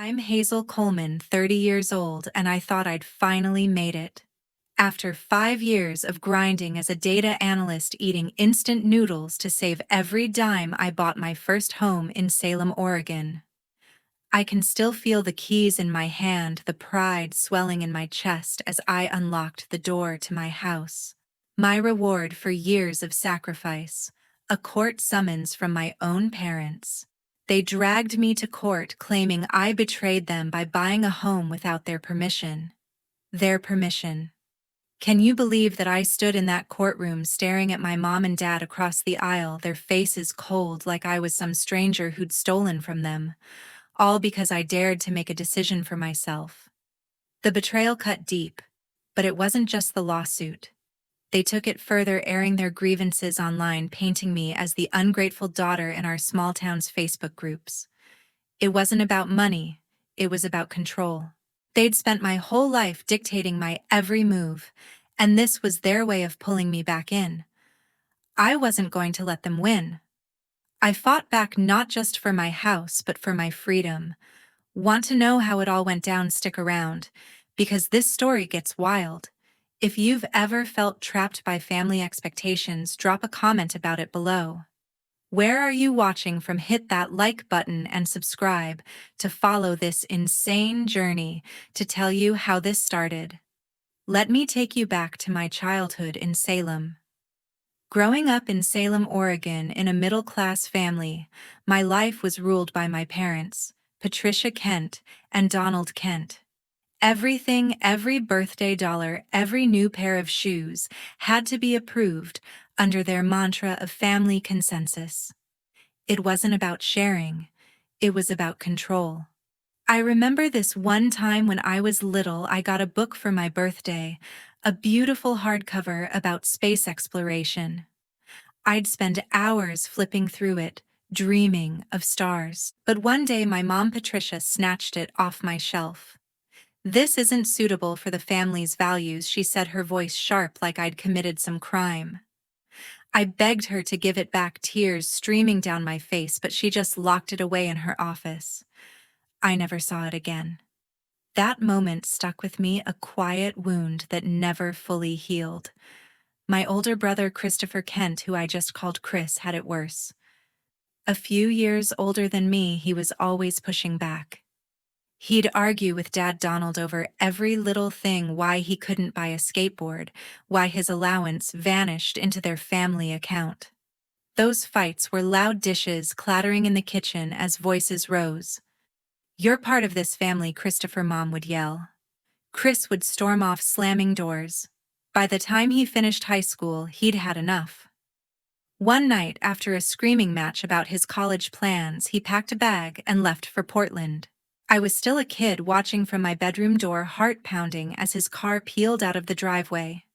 I'm Hazel Coleman, 30 years old, and I thought I'd finally made it. After 5 years of grinding as a data analyst eating instant noodles to save every dime, I bought my first home in Salem, Oregon. I can still feel the keys in my hand, the pride swelling in my chest as I unlocked the door to my house. My reward for years of sacrifice, a court summons from my own parents. They dragged me to court claiming I betrayed them by buying a home without their permission. Their permission. Can you believe that I stood in that courtroom staring at my mom and dad across the aisle, their faces cold like I was some stranger who'd stolen from them, all because I dared to make a decision for myself? The betrayal cut deep, but it wasn't just the lawsuit. They took it further, airing their grievances online, painting me as the ungrateful daughter in our small town's Facebook groups. It wasn't about money, it was about control. They'd spent my whole life dictating my every move, and this was their way of pulling me back in. I wasn't going to let them win. I fought back not just for my house, but for my freedom. Want to know how it all went down? Stick around, because this story gets wild. If you've ever felt trapped by family expectations, drop a comment about it below. Where are you watching from? Hit that like button and subscribe to follow this insane journey to tell you how this started. Let me take you back to my childhood in Salem. Growing up in Salem, Oregon, in a middle-class family, my life was ruled by my parents, Patricia Kent and Donald Kent. Everything, every birthday dollar, every new pair of shoes had to be approved under their mantra of family consensus. It wasn't about sharing, it was about control. I remember this one time when I was little, I got a book for my birthday, a beautiful hardcover about space exploration. I'd spend hours flipping through it, dreaming of stars. But one day my mom Patricia snatched it off my shelf. "This isn't suitable for the family's values," she said, her voice sharp like I'd committed some crime. I begged her to give it back, tears streaming down my face, but she just locked it away in her office. I never saw it again. That moment stuck with me, a quiet wound that never fully healed. My older brother, Christopher Kent, who I just called Chris, had it worse. A few years older than me, he was always pushing back. He'd argue with Dad Donald over every little thing: why he couldn't buy a skateboard, why his allowance vanished into their family account. Those fights were loud, dishes clattering in the kitchen as voices rose. "You're part of this family," Christopher Mom would yell. Chris would storm off, slamming doors. By the time he finished high school, he'd had enough. One night, after a screaming match about his college plans, he packed a bag and left for Portland. I was still a kid, watching from my bedroom door, heart pounding as his car peeled out of the driveway.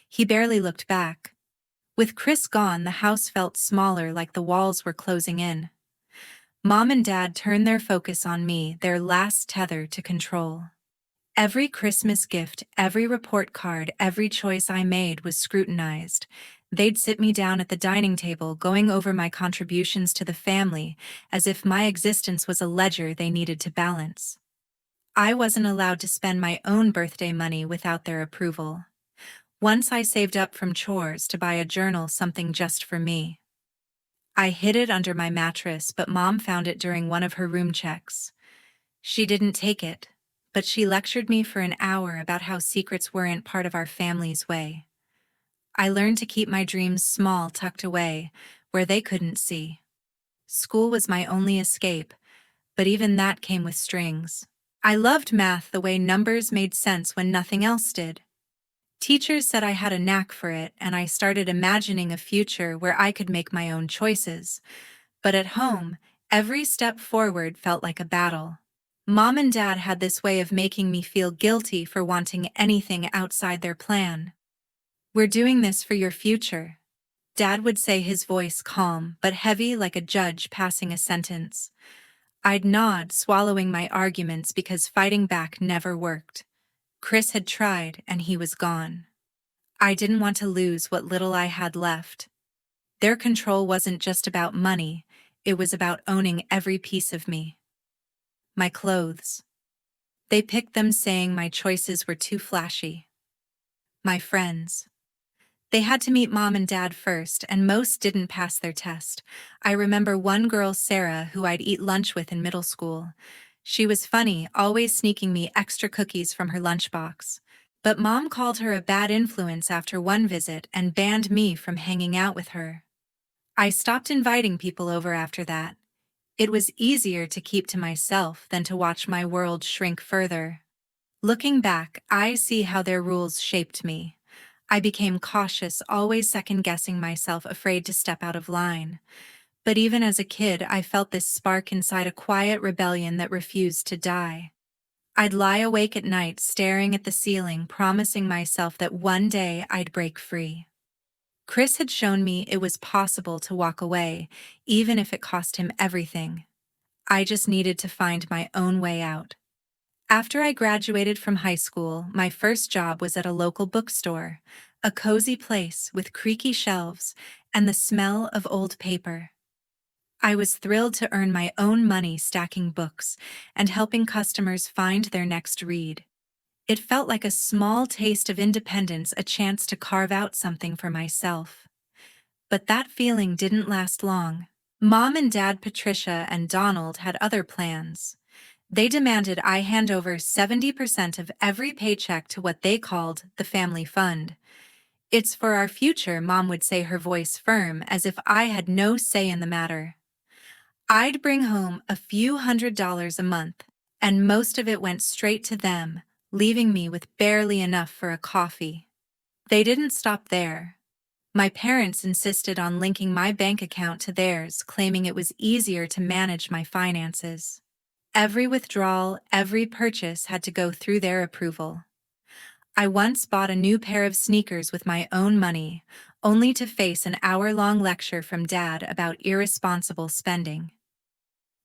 He barely looked back. With Chris gone, the house felt smaller, like the walls were closing in. Mom and Dad turned their focus on me, their last tether to control. Every Christmas gift, every report card, every choice I made was scrutinized. They'd sit me down at the dining table, going over my contributions to the family, as if my existence was a ledger they needed to balance. I wasn't allowed to spend my own birthday money without their approval. Once I saved up from chores to buy a journal, something just for me. I hid it under my mattress, but Mom found it during one of her room checks. She didn't take it, but she lectured me for an hour about how secrets weren't part of our family's way. I learned to keep my dreams small, tucked away, where they couldn't see. School was my only escape, but even that came with strings. I loved math, the way numbers made sense when nothing else did. Teachers said I had a knack for it, and I started imagining a future where I could make my own choices. But at home, every step forward felt like a battle. Mom and Dad had this way of making me feel guilty for wanting anything outside their plan. "We're doing this for your future," Dad would say, his voice calm but heavy like a judge passing a sentence. I'd nod, swallowing my arguments because fighting back never worked. Chris had tried, and he was gone. I didn't want to lose what little I had left. Their control wasn't just about money, it was about owning every piece of me. my clothes. They picked them saying my choices were too flashy. My friends. They had to meet mom and dad first, and most didn't pass their test. I remember one girl, Sarah, who I'd eat lunch with in middle school. She was funny, always sneaking me extra cookies from her lunchbox. But mom called her a bad influence after one visit and banned me from hanging out with her. I stopped inviting people over after that. It was easier to keep to myself than to watch my world shrink further. Looking back, I see how their rules shaped me. I became cautious, always second-guessing myself, afraid to step out of line. But even as a kid, I felt this spark inside, a quiet rebellion that refused to die. I'd lie awake at night, staring at the ceiling, promising myself that one day I'd break free. Chris had shown me it was possible to walk away, even if it cost him everything. I just needed to find my own way out. After I graduated from high school, my first job was at a local bookstore, a cozy place with creaky shelves and the smell of old paper. I was thrilled to earn my own money stacking books and helping customers find their next read. It felt like a small taste of independence, a chance to carve out something for myself. But that feeling didn't last long. Mom and Dad, Patricia and Donald, had other plans. They demanded I hand over 70% of every paycheck to what they called the family fund. "It's for our future," Mom would say, her voice firm, as if I had no say in the matter. I'd bring home a few $100s a month, and most of it went straight to them, leaving me with barely enough for a coffee. They didn't stop there. My parents insisted on linking my bank account to theirs, claiming it was easier to manage my finances. Every withdrawal, every purchase had to go through their approval. I once bought a new pair of sneakers with my own money, only to face an hour-long lecture from Dad about irresponsible spending.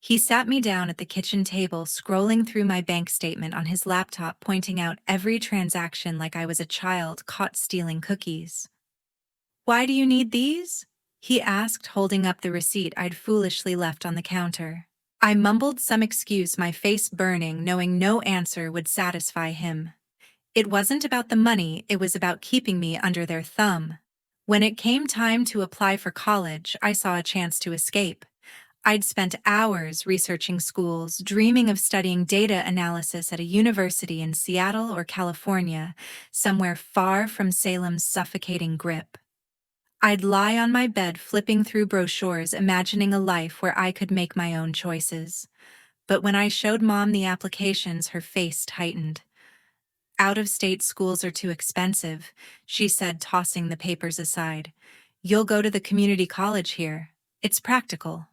He sat me down at the kitchen table, scrolling through my bank statement on his laptop, pointing out every transaction like I was a child caught stealing cookies. "Why do you need these?" he asked, holding up the receipt I'd foolishly left on the counter. I mumbled some excuse, my face burning, knowing no answer would satisfy him. It wasn't about the money, it was about keeping me under their thumb. When it came time to apply for college, I saw a chance to escape. I'd spent hours researching schools, dreaming of studying data analysis at a university in Seattle or California, somewhere far from Salem's suffocating grip. I'd lie on my bed flipping through brochures, imagining a life where I could make my own choices. But when I showed Mom the applications, her face tightened. "Out-of-state schools are too expensive," she said, tossing the papers aside. "You'll go to the community college here. It's practical."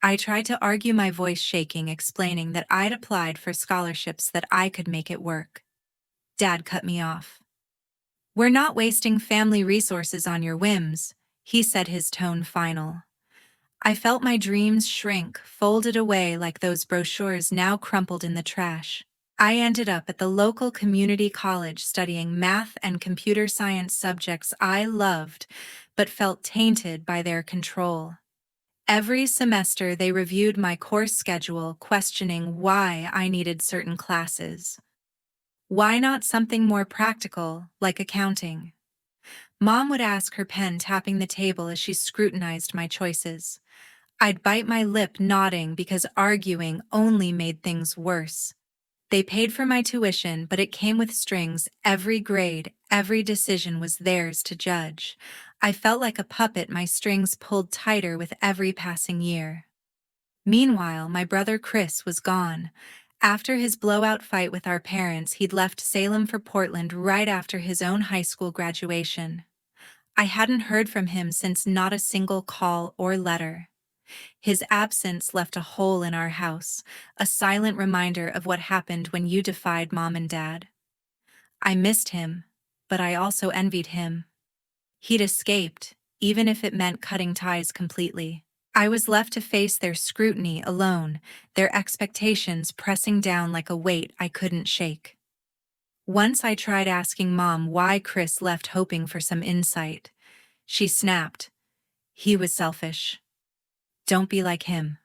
I tried to argue, my voice shaking, explaining that I'd applied for scholarships, that I could make it work. Dad cut me off. "We're not wasting family resources on your whims," he said, his tone final. I felt my dreams shrink, folded away like those brochures now crumpled in the trash. I ended up at the local community college studying math and computer science, subjects I loved but felt tainted by their control. Every semester they reviewed my course schedule, questioning why I needed certain classes. Why not something more practical, like accounting? Mom would ask, her pen tapping the table as she scrutinized my choices. I'd bite my lip, nodding, because arguing only made things worse. They paid for my tuition, but it came with strings. Every grade, every decision was theirs to judge. I felt like a puppet, my strings pulled tighter with every passing year. Meanwhile, my brother Chris was gone. After his blowout fight with our parents, he'd left Salem for Portland right after his own high school graduation. I hadn't heard from him since, not a single call or letter. His absence left a hole in our house, a silent reminder of what happened when you defied Mom and Dad. I missed him, but I also envied him. He'd escaped, even if it meant cutting ties completely. I was left to face their scrutiny alone, their expectations pressing down like a weight I couldn't shake. Once I tried asking Mom why Chris left, hoping for some insight. She snapped, "He was selfish. Don't be like him."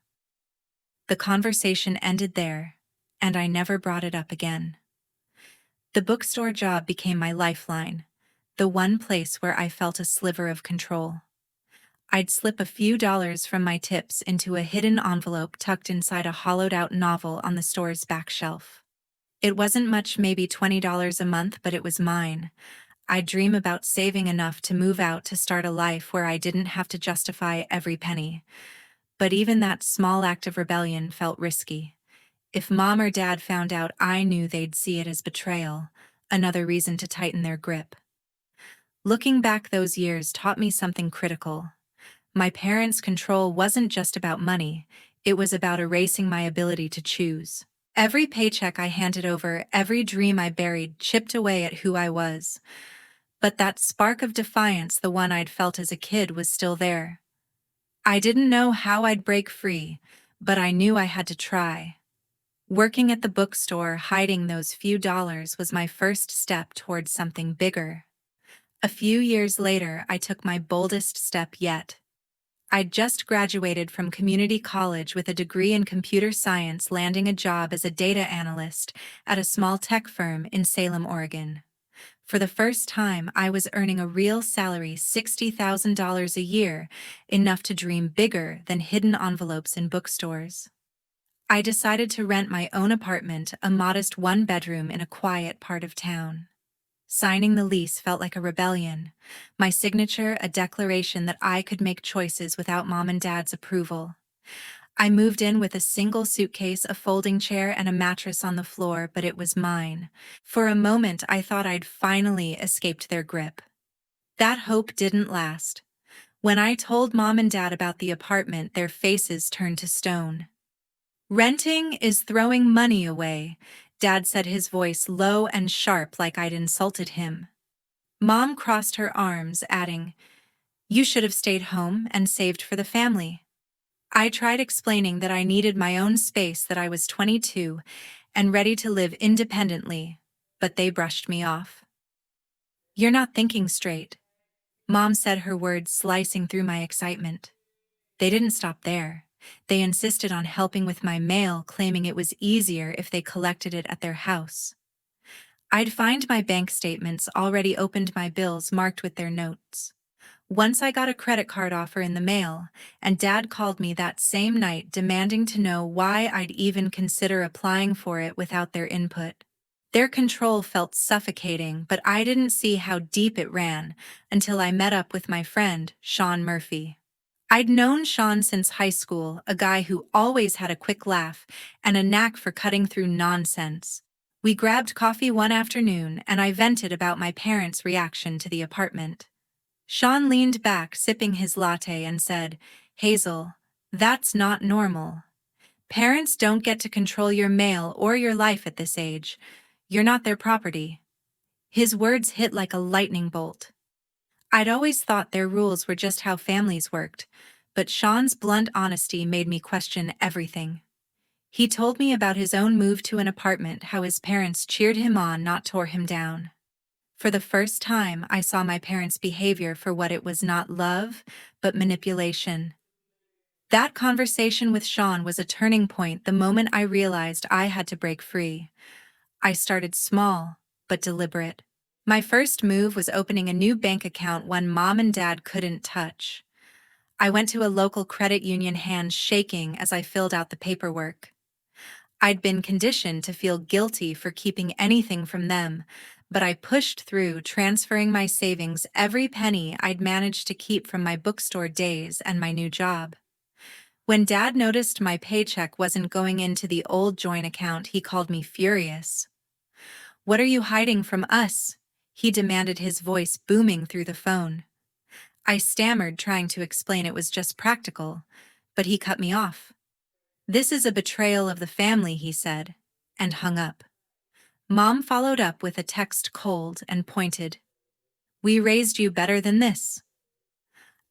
The conversation ended there. and I never brought it up again. The bookstore job became my lifeline, the one place where I felt a sliver of control. I'd slip a few dollars from my tips into a hidden envelope tucked inside a hollowed-out novel on the store's back shelf. It wasn't much, maybe $20 a month, but it was mine. I'd dream about saving enough to move out to start a life where I didn't have to justify every penny. But even that small act of rebellion felt risky. If Mom or Dad found out, I knew they'd see it as betrayal, another reason to tighten their grip. Looking back, those years taught me something critical. My parents' control wasn't just about money, it was about erasing my ability to choose. Every paycheck I handed over, every dream I buried, chipped away at who I was. But that spark of defiance, the one I'd felt as a kid, was still there. I didn't know how I'd break free, but I knew I had to try. Working at the bookstore, hiding those few dollars, was my first step towards something bigger. A few years later, I took my boldest step yet. I'd just graduated from community college with a degree in computer science, landing a job as a data analyst at a small tech firm in Salem, Oregon. For the first time, I was earning a real salary, $60,000 a year, enough to dream bigger than hidden envelopes in bookstores. I decided to rent my own apartment, a modest one-bedroom in a quiet part of town. Signing the lease felt like a rebellion, my signature a declaration that I could make choices without Mom and Dad's approval. I moved in with a single suitcase, a folding chair, and a mattress on the floor, but it was mine. For a moment, I thought I'd finally escaped their grip. That hope didn't last. When I told Mom and Dad about the apartment, their faces turned to stone. "Renting is throwing money away," Dad said, his voice low and sharp, like I'd insulted him. Mom crossed her arms, adding, "You should have stayed home and saved for the family." I tried explaining that I needed my own space, that I was 22 and ready to live independently, but they brushed me off. "You're not thinking straight," Mom said, her words slicing through my excitement. They didn't stop there. They insisted on helping with my mail, claiming it was easier if they collected it at their house. I'd find my bank statements, already opened my bills marked with their notes. Once I got a credit card offer in the mail, and Dad called me that same night, demanding to know why I'd even consider applying for it without their input. Their control felt suffocating, but I didn't see how deep it ran until I met up with my friend, Sean Murphy. I'd known Sean since high school, a guy who always had a quick laugh and a knack for cutting through nonsense. We grabbed coffee one afternoon, and I vented about my parents' reaction to the apartment. Sean leaned back, sipping his latte, and said, "Hazel, that's not normal. Parents don't get to control your mail or your life at this age. You're not their property." His words hit like a lightning bolt. I'd always thought their rules were just how families worked, but Sean's blunt honesty made me question everything. He told me about his own move to an apartment, how his parents cheered him on, not tore him down. For the first time, I saw my parents' behavior for what it was: not love, but manipulation. That conversation with Sean was a turning point, the moment I realized I had to break free. I started small, but deliberate. My first move was opening a new bank account, one Mom and Dad couldn't touch. I went to a local credit union, hands shaking as I filled out the paperwork. I'd been conditioned to feel guilty for keeping anything from them, but I pushed through, transferring my savings, every penny I'd managed to keep from my bookstore days and my new job. When Dad noticed my paycheck wasn't going into the old joint account, he called me furious. "What are you hiding from us?" he demanded, his voice booming through the phone. I stammered, trying to explain it was just practical, but he cut me off. "This is a betrayal of the family," he said, and hung up. Mom followed up with a text, cold and pointed. "We raised you better than this."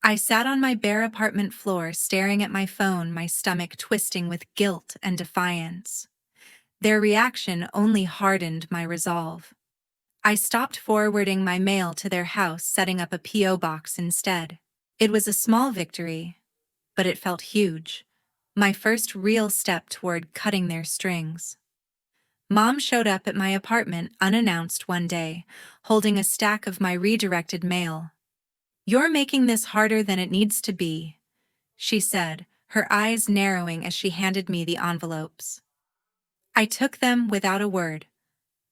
I sat on my bare apartment floor, staring at my phone, my stomach twisting with guilt and defiance. Their reaction only hardened my resolve. I stopped forwarding my mail to their house, setting up a P.O. box instead. It was a small victory, but it felt huge. My first real step toward cutting their strings. Mom showed up at my apartment unannounced one day, holding a stack of my redirected mail. "You're making this harder than it needs to be," she said, her eyes narrowing as she handed me the envelopes. I took them without a word,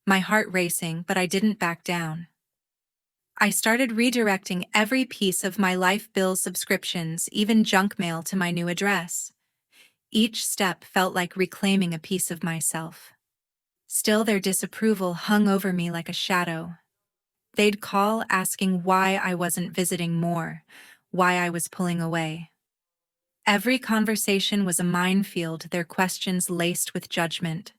my heart racing, but I didn't back down. I started redirecting every piece of my life bill subscriptions, even junk mail, to my new address. Each step felt like reclaiming a piece of myself. Still, their disapproval hung over me like a shadow. They'd call asking why I wasn't visiting more, why I was pulling away. Every conversation was a minefield, their questions laced with judgment.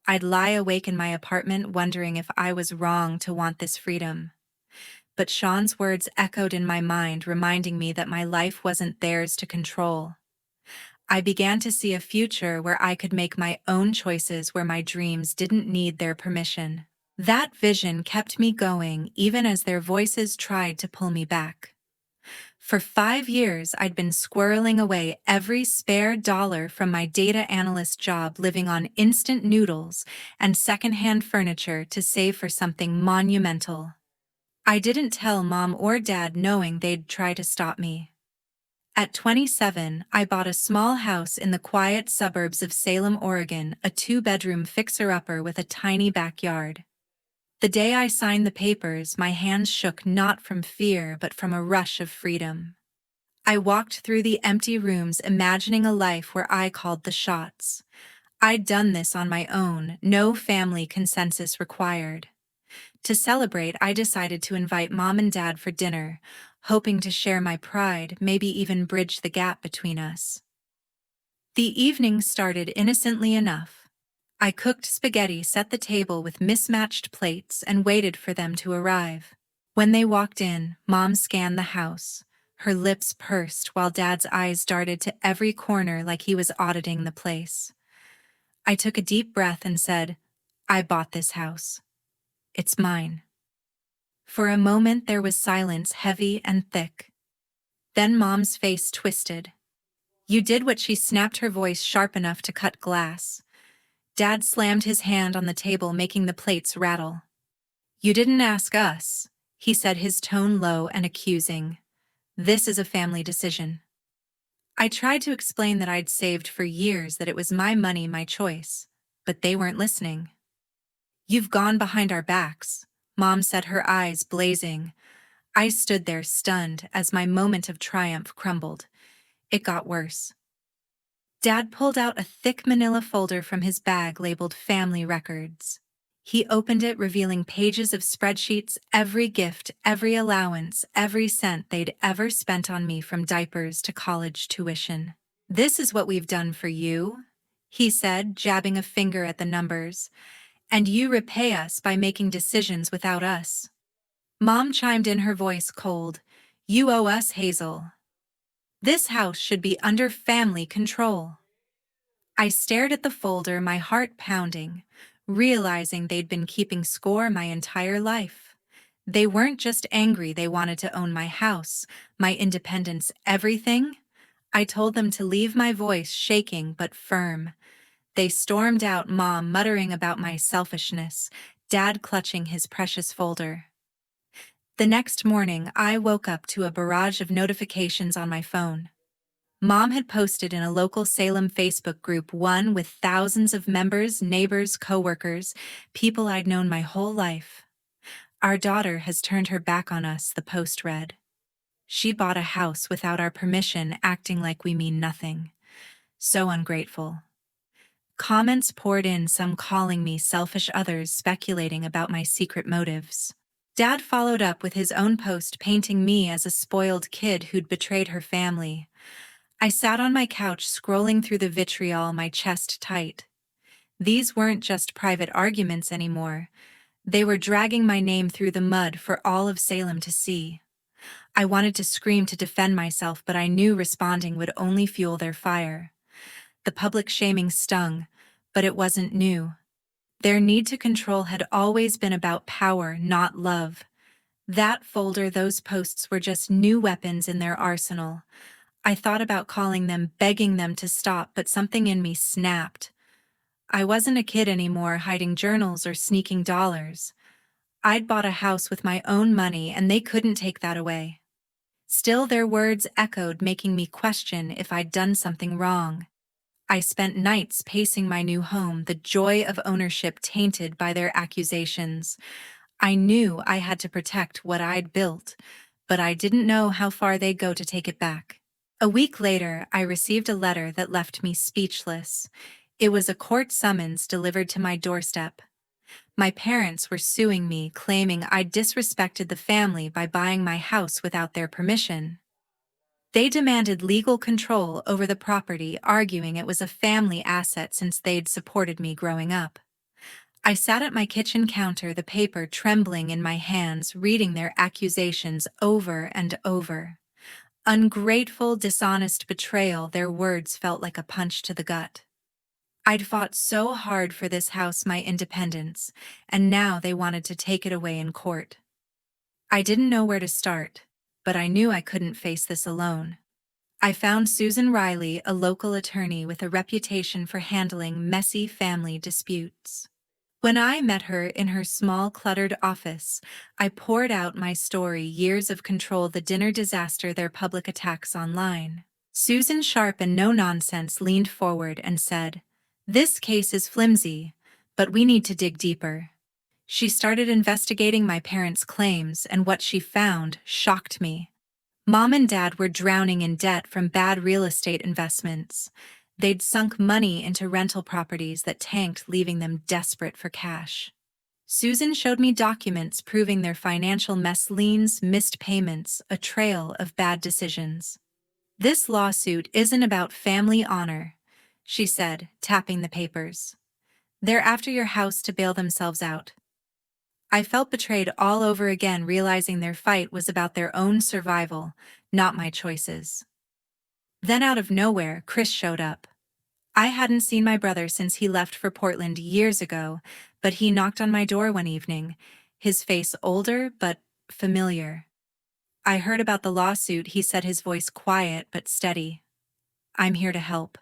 I'd lie awake in my apartment wondering if I was wrong to want this freedom. But Sean's words echoed in my mind, reminding me that my life wasn't theirs to control. I began to see a future where I could make my own choices, where my dreams didn't need their permission. That vision kept me going even as their voices tried to pull me back. For 5 years, I'd been squirreling away every spare dollar from my data analyst job, living on instant noodles and secondhand furniture to save for something monumental. I didn't tell Mom or Dad, knowing they'd try to stop me. At 27, I bought a small house in the quiet suburbs of Salem, Oregon, a 2-bedroom fixer-upper with a tiny backyard. The day I signed the papers, my hands shook, not from fear but from a rush of freedom. I walked through the empty rooms, imagining a life where I called the shots. I'd done this on my own, no family consensus required. To celebrate, I decided to invite Mom and Dad for dinner, hoping to share my pride, maybe even bridge the gap between us. The evening started innocently enough. I cooked spaghetti, set the table with mismatched plates, and waited for them to arrive. When they walked in, Mom scanned the house, her lips pursed while Dad's eyes darted to every corner like he was auditing the place. I took a deep breath and said, "I bought this house. It's mine." For a moment there was silence, heavy and thick. Then Mom's face twisted. "You did what?" She snapped, her voice sharp enough to cut glass. Dad slammed his hand on the table, making the plates rattle. "You didn't ask us," he said, his tone low and accusing. "This is a family decision." I tried to explain that I'd saved for years, that it was my money, my choice, but they weren't listening. "You've gone behind our backs," Mom said, her eyes blazing. I stood there stunned as my moment of triumph crumbled. It got worse. Dad pulled out a thick manila folder from his bag labeled Family Records. He opened it, revealing pages of spreadsheets, every gift, every allowance, every cent they'd ever spent on me, from diapers to college tuition. "This is what we've done for you," he said, jabbing a finger at the numbers. "And you repay us by making decisions without us." Mom chimed in, her voice cold. "You owe us, Hazel. This house should be under family control." I stared at the folder, my heart pounding, realizing they'd been keeping score my entire life. They weren't just angry, they wanted to own my house, my independence, everything. I told them to leave, my voice shaking but firm. They stormed out, Mom muttering about my selfishness, Dad clutching his precious folder. The next morning, I woke up to a barrage of notifications on my phone. Mom had posted in a local Salem Facebook group, one with thousands of members, neighbors, coworkers, people I'd known my whole life. "Our daughter has turned her back on us," the post read. "She bought a house without our permission, acting like we mean nothing. So ungrateful." Comments poured in, some calling me selfish, others speculating about my secret motives. Dad followed up with his own post, painting me as a spoiled kid who'd betrayed her family. I sat on my couch scrolling through the vitriol, my chest tight. These weren't just private arguments anymore. They were dragging my name through the mud for all of Salem to see. I wanted to scream, to defend myself, but I knew responding would only fuel their fire. The public shaming stung, but it wasn't new. Their need to control had always been about power, not love. That folder, those posts, were just new weapons in their arsenal. I thought about calling them, begging them to stop, but something in me snapped. I wasn't a kid anymore hiding journals or sneaking dollars. I'd bought a house with my own money and they couldn't take that away. Still, their words echoed, making me question if I'd done something wrong. I spent nights pacing my new home, the joy of ownership tainted by their accusations. I knew I had to protect what I'd built, but I didn't know how far they'd go to take it back. A week later, I received a letter that left me speechless. It was a court summons delivered to my doorstep. My parents were suing me, claiming I'd disrespected the family by buying my house without their permission. They demanded legal control over the property, arguing it was a family asset since they'd supported me growing up. I sat at my kitchen counter, the paper trembling in my hands, reading their accusations over and over. Ungrateful, dishonest betrayal, their words felt like a punch to the gut. I'd fought so hard for this house, my independence, and now they wanted to take it away in court. I didn't know where to start, but I knew I couldn't face this alone. I found Susan Riley, a local attorney with a reputation for handling messy family disputes. When I met her in her small, cluttered office, I poured out my story: years of control, the dinner disaster, their public attacks online. Susan, sharp and no-nonsense, leaned forward and said, "This case is flimsy, but we need to dig deeper." She started investigating my parents' claims, and what she found shocked me. Mom and Dad were drowning in debt from bad real estate investments. They'd sunk money into rental properties that tanked, leaving them desperate for cash. Susan showed me documents proving their financial mess: liens, missed payments, a trail of bad decisions. "This lawsuit isn't about family honor," she said, tapping the papers. "They're after your house to bail themselves out." I felt betrayed all over again, realizing their fight was about their own survival, not my choices. Then out of nowhere, Chris showed up. I hadn't seen my brother since he left for Portland years ago, but he knocked on my door one evening, his face older but familiar. "I heard about the lawsuit," he said, his voice quiet but steady. "I'm here to help."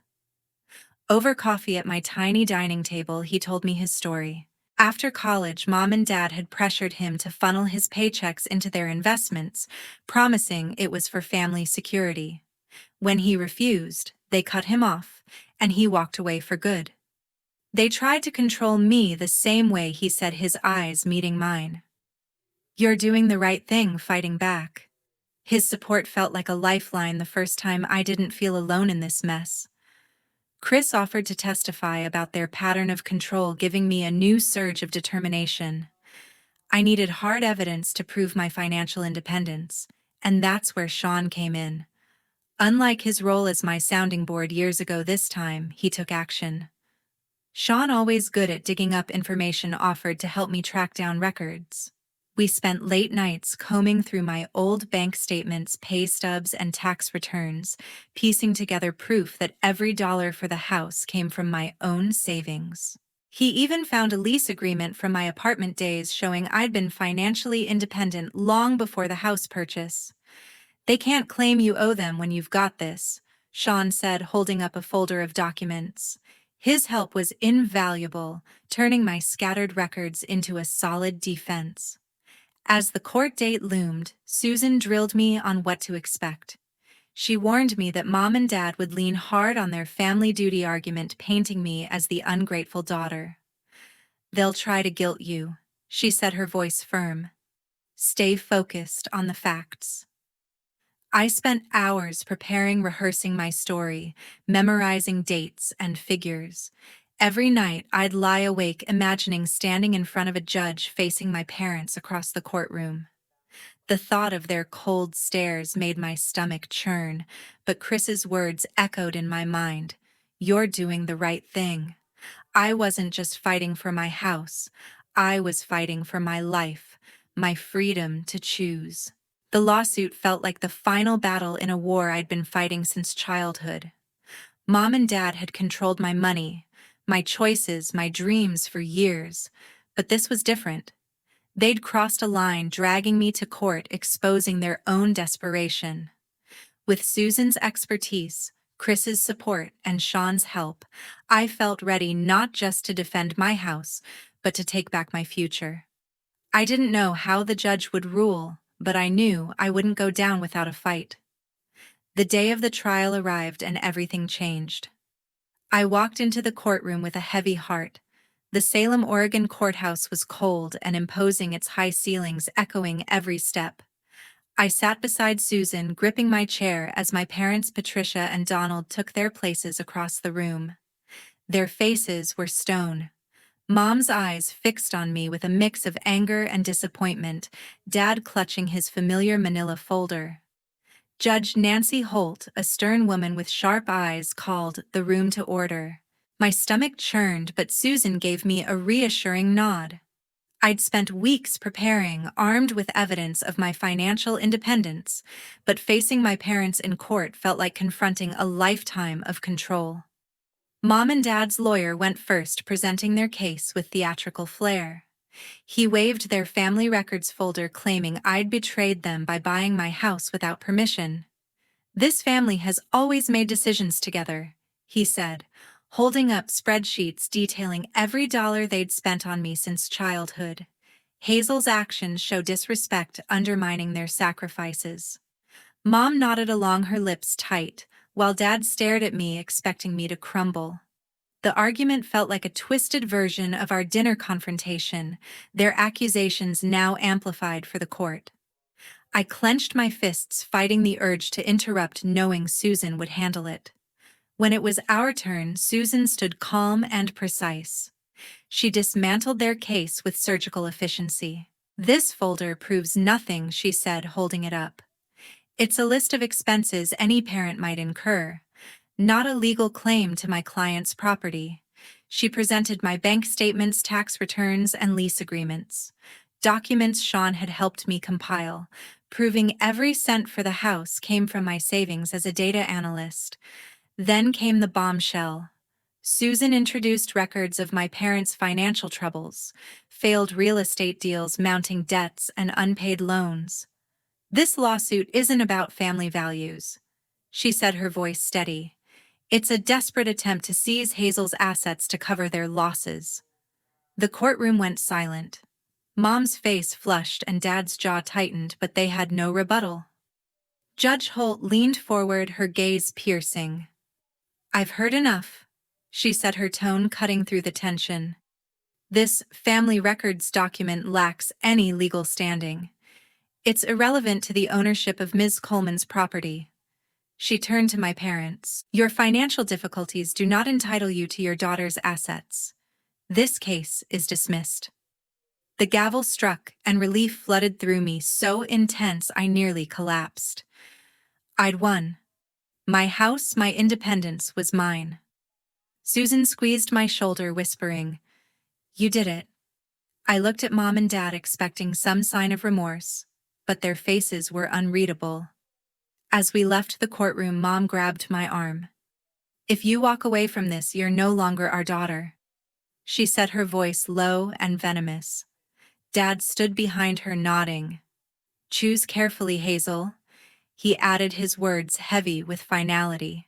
Over coffee at my tiny dining table, he told me his story. After college, Mom and Dad had pressured him to funnel his paychecks into their investments, promising it was for family security. When he refused, they cut him off, and he walked away for good. "They tried to control me the same way," he said, his eyes meeting mine. "You're doing the right thing, fighting back." His support felt like a lifeline, the first time I didn't feel alone in this mess. Chris offered to testify about their pattern of control, giving me a new surge of determination. I needed hard evidence to prove my financial independence, and that's where Sean came in. Unlike his role as my sounding board years ago, this time he took action. Sean, always good at digging up information, offered to help me track down records. We spent late nights combing through my old bank statements, pay stubs, and tax returns, piecing together proof that every dollar for the house came from my own savings. He even found a lease agreement from my apartment days showing I'd been financially independent long before the house purchase. "They can't claim you owe them when you've got this," Sean said, holding up a folder of documents. His help was invaluable, turning my scattered records into a solid defense. As the court date loomed, Susan drilled me on what to expect. She warned me that Mom and Dad would lean hard on their family duty argument, painting me as the ungrateful daughter. "They'll try to guilt you," she said, her voice firm. "Stay focused on the facts." I spent hours preparing, rehearsing my story, memorizing dates and figures. Every night, I'd lie awake imagining standing in front of a judge, facing my parents across the courtroom. The thought of their cold stares made my stomach churn, but Chris's words echoed in my mind. "You're doing the right thing." I wasn't just fighting for my house. I was fighting for my life, my freedom to choose. The lawsuit felt like the final battle in a war I'd been fighting since childhood. Mom and Dad had controlled my money, my choices, my dreams for years, but this was different. They'd crossed a line, dragging me to court, exposing their own desperation. With Susan's expertise, Chris's support, and Sean's help, I felt ready not just to defend my house, but to take back my future. I didn't know how the judge would rule, but I knew I wouldn't go down without a fight. The day of the trial arrived and everything changed. I walked into the courtroom with a heavy heart. The Salem, Oregon courthouse was cold and imposing, its high ceilings echoing every step. I sat beside Susan, gripping my chair as my parents Patricia and Donald took their places across the room. Their faces were stone. Mom's eyes fixed on me with a mix of anger and disappointment, Dad clutching his familiar manila folder. Judge Nancy Holt, a stern woman with sharp eyes, called the room to order. My stomach churned, but Susan gave me a reassuring nod. I'd spent weeks preparing, armed with evidence of my financial independence, but facing my parents in court felt like confronting a lifetime of control. Mom and Dad's lawyer went first, presenting their case with theatrical flair. He waved their family records folder, claiming I'd betrayed them by buying my house without permission. "This family has always made decisions together," he said, holding up spreadsheets detailing every dollar they'd spent on me since childhood. Hazel's actions show disrespect, undermining their sacrifices. Mom nodded along, her lips tight, while Dad stared at me, expecting me to crumble. The argument felt like a twisted version of our dinner confrontation, their accusations now amplified for the court. I clenched my fists, fighting the urge to interrupt, knowing Susan would handle it. When it was our turn, Susan stood calm and precise. She dismantled their case with surgical efficiency. "This folder proves nothing," she said, holding it up. "It's a list of expenses any parent might incur, not a legal claim to my client's property." She presented my bank statements, tax returns, and lease agreements, documents Sean had helped me compile, proving every cent for the house came from my savings as a data analyst. Then came the bombshell. Susan introduced records of my parents' financial troubles, failed real estate deals, mounting debts, and unpaid loans. "This lawsuit isn't about family values," she said, her voice steady. "It's a desperate attempt to seize Hazel's assets to cover their losses." The courtroom went silent. Mom's face flushed and Dad's jaw tightened, but they had no rebuttal. Judge Holt leaned forward, her gaze piercing. "I've heard enough," she said, her tone cutting through the tension. "This family records document lacks any legal standing. It's irrelevant to the ownership of Ms. Coleman's property." She turned to my parents. "Your financial difficulties do not entitle you to your daughter's assets. This case is dismissed." The gavel struck, and relief flooded through me, so intense I nearly collapsed. I'd won. My house, my independence, was mine. Susan squeezed my shoulder, whispering, "You did it." I looked at Mom and Dad, expecting some sign of remorse, but their faces were unreadable. As we left the courtroom, Mom grabbed my arm. "If you walk away from this, you're no longer our daughter," she said, her voice low and venomous. Dad stood behind her, nodding. "Choose carefully, Hazel," he added, his words heavy with finality.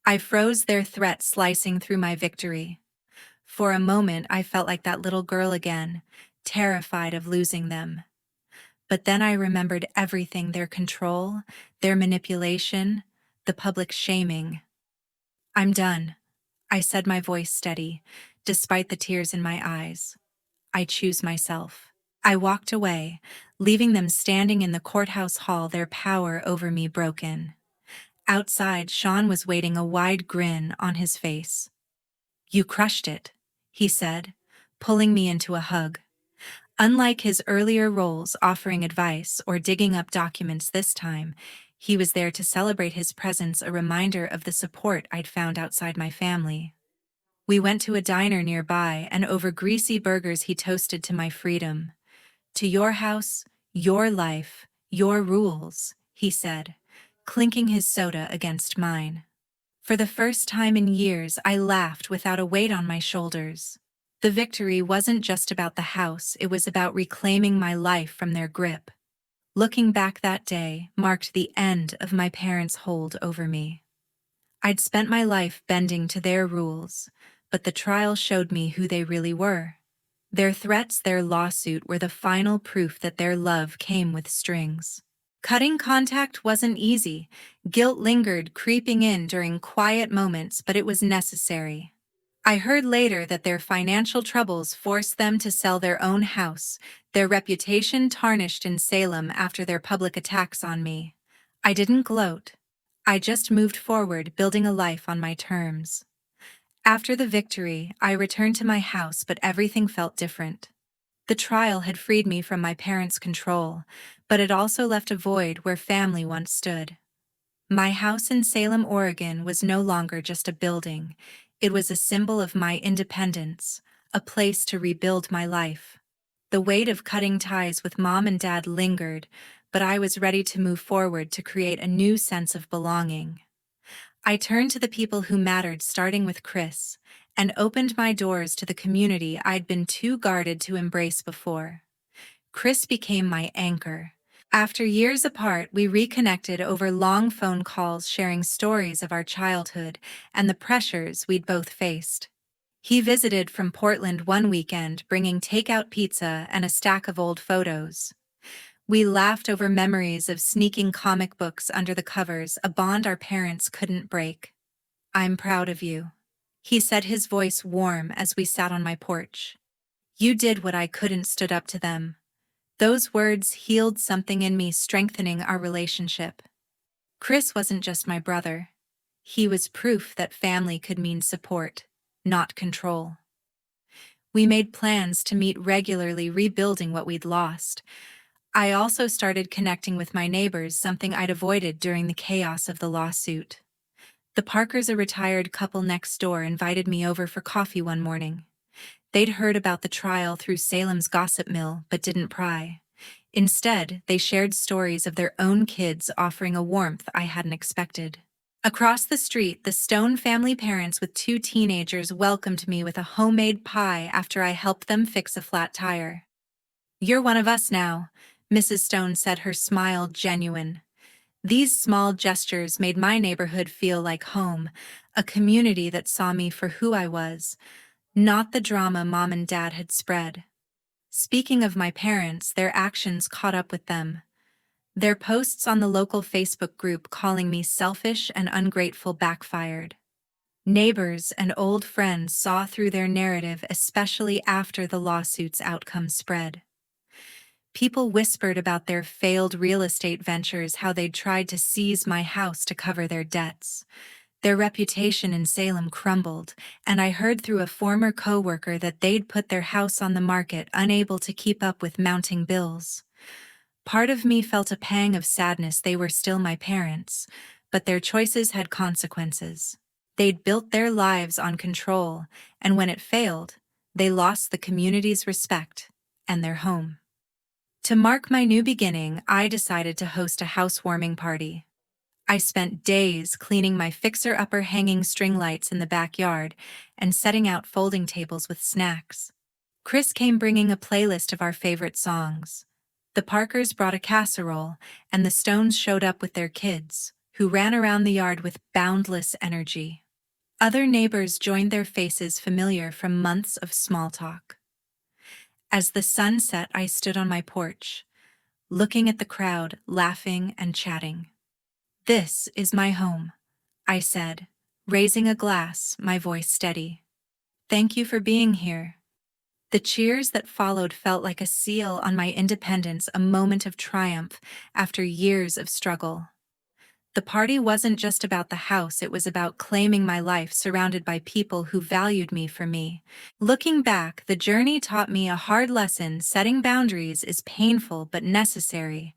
I froze, their threat slicing through my victory. For a moment, I felt like that little girl again, terrified of losing them. But then I remembered everything: their control, their manipulation, the public shaming. "I'm done," I said, my voice steady, despite the tears in my eyes. "I choose myself." I walked away, leaving them standing in the courthouse hall, their power over me broken. Outside, Sean was waiting, a wide grin on his face. "You crushed it," he said, pulling me into a hug. Unlike his earlier roles, offering advice or digging up documents, this time, he was there to celebrate, his presence a reminder of the support I'd found outside my family. We went to a diner nearby, and over greasy burgers he toasted to my freedom. "To your house, your life, your rules," he said, clinking his soda against mine. For the first time in years, I laughed without a weight on my shoulders. The victory wasn't just about the house, it was about reclaiming my life from their grip. Looking back, that day marked the end of my parents' hold over me. I'd spent my life bending to their rules, but the trial showed me who they really were. Their threats, their lawsuit were the final proof that their love came with strings. Cutting contact wasn't easy. Guilt lingered, creeping in during quiet moments, but it was necessary. I heard later that their financial troubles forced them to sell their own house, their reputation tarnished in Salem after their public attacks on me. I didn't gloat. I just moved forward, building a life on my terms. After the victory, I returned to my house, but everything felt different. The trial had freed me from my parents' control, but it also left a void where family once stood. My house in Salem, Oregon was no longer just a building. It was a symbol of my independence, a place to rebuild my life. The weight of cutting ties with mom and dad lingered, but I was ready to move forward to create a new sense of belonging. I turned to the people who mattered, starting with Chris, and opened my doors to the community I'd been too guarded to embrace before. Chris became my anchor. After years apart, we reconnected over long phone calls, sharing stories of our childhood and the pressures we'd both faced. He visited from Portland one weekend, bringing takeout pizza and a stack of old photos. We laughed over memories of sneaking comic books under the covers, a bond our parents couldn't break. "I'm proud of you," he said, his voice warm as we sat on my porch. "You did what I couldn't," stood up to them. Those words healed something in me, strengthening our relationship. Chris wasn't just my brother. He was proof that family could mean support, not control. We made plans to meet regularly, rebuilding what we'd lost. I also started connecting with my neighbors, something I'd avoided during the chaos of the lawsuit. The Parkers, a retired couple next door, invited me over for coffee one morning. They'd heard about the trial through Salem's gossip mill, but didn't pry. Instead, they shared stories of their own kids, offering a warmth I hadn't expected. Across the street, the Stone family, parents with two teenagers, welcomed me with a homemade pie after I helped them fix a flat tire. "You're one of us now," Mrs. Stone said, her smile genuine. These small gestures made my neighborhood feel like home, a community that saw me for who I was, not the drama mom and dad had spread. Speaking of my parents, their actions caught up with them. Their posts on the local Facebook group calling me selfish and ungrateful backfired. Neighbors and old friends saw through their narrative, especially after the lawsuit's outcome spread. People whispered about their failed real estate ventures, how they'd tried to seize my house to cover their debts. Their reputation in Salem crumbled, and I heard through a former coworker that they'd put their house on the market, unable to keep up with mounting bills. Part of me felt a pang of sadness. They were still my parents, but their choices had consequences. They'd built their lives on control, and when it failed, they lost the community's respect and their home. To mark my new beginning, I decided to host a housewarming party. I spent days cleaning my fixer-upper, hanging string lights in the backyard and setting out folding tables with snacks. Chris came bringing a playlist of our favorite songs. The Parkers brought a casserole, and the Stones showed up with their kids, who ran around the yard with boundless energy. Other neighbors joined, their faces familiar from months of small talk. As the sun set, I stood on my porch, looking at the crowd, laughing and chatting. "This is my home," I said, raising a glass, my voice steady. "Thank you for being here." The cheers that followed felt like a seal on my independence, a moment of triumph after years of struggle. The party wasn't just about the house, it was about claiming my life surrounded by people who valued me for me. Looking back, the journey taught me a hard lesson: setting boundaries is painful but necessary.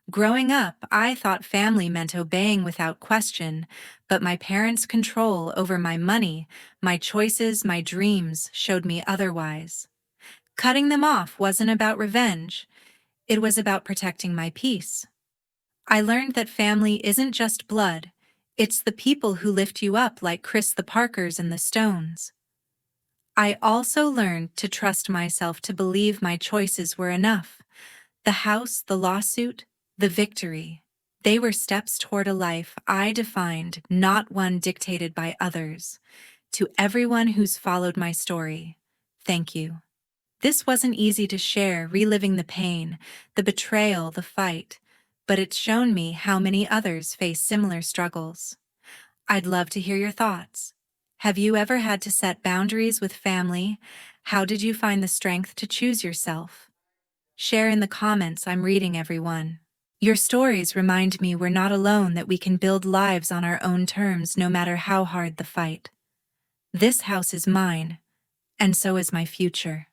Growing up, I thought family meant obeying without question, but my parents' control over my money, my choices, my dreams showed me otherwise. Cutting them off wasn't about revenge, it was about protecting my peace. I learned that family isn't just blood, it's the people who lift you up, like Chris, the Parkers, and the Stones. I also learned to trust myself, to believe my choices were enough. The house, the lawsuit, the victory. They were steps toward a life I defined, not one dictated by others. To everyone who's followed my story, thank you. This wasn't easy to share, reliving the pain, the betrayal, the fight, but it's shown me how many others face similar struggles. I'd love to hear your thoughts. Have you ever had to set boundaries with family? How did you find the strength to choose yourself? Share in the comments. I'm reading everyone. Your stories remind me we're not alone, that we can build lives on our own terms no matter how hard the fight. This house is mine, and so is my future.